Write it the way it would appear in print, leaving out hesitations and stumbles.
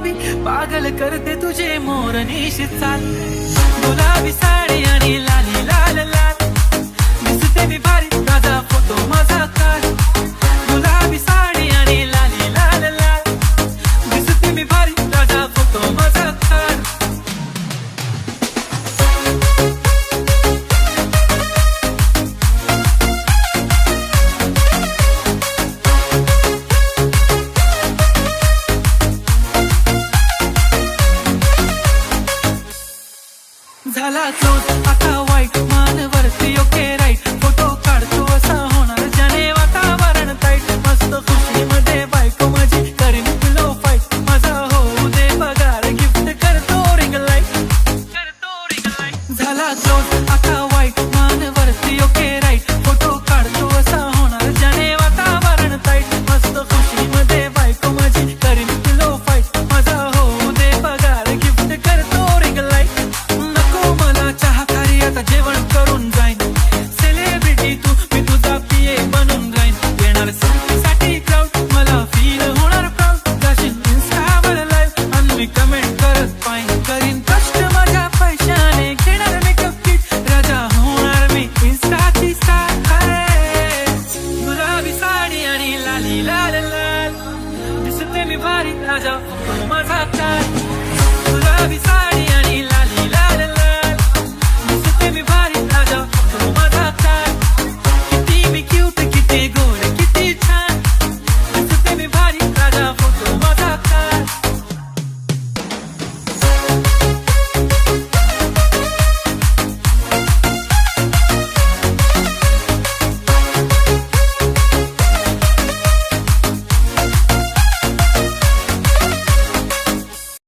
गुलाबी पागल करते तुझे मोरनीश चाल गुलाबी साडी आणि लाली लाल लाल दिसते मी भारी ताजा फोटो माझा काढ गुलाबी साडी आणि लाली लाल लाल दिसते मी भारी ताजा फोटो माझा काढ झाला क्लोज आता वाईट मानवरती ओके राईट फोटो काढतो असा होणार ज्याने वातावरण टाईट मस्त खुशीमध्ये बायको माझी करीन पिलो फाईट माझा होऊ दे पगार गिफ्ट करतो रिंग लाईट झाला क्लोज आता वाईट मानवरती ओके राईट फोटो काढतो असा होणार ज्याने वातावरण टाईट मस्त खुशीमध्ये बायको माझी करीन पिलो फाईट माझा होऊ दे पगार गिफ्ट करतो रिंग लाईट आता जेवण करून जाईन सेलिब्रिटी तू मी तुझा पीए बनून जाईन येणार सेल्फीसाठी क्राऊड मला फील होणार प्राऊड जाशील इन्स्टावर लाईव्ह आणि मी कमेंट करत पाहिन करीन कष्ट माझ्या पैशाने घेणार मेकअप किट राजा होणार मी इन्स्टाची स्टार गुलाबी साडी आणि लाली लाल लाल दिसते मी भारी राजा माझा काय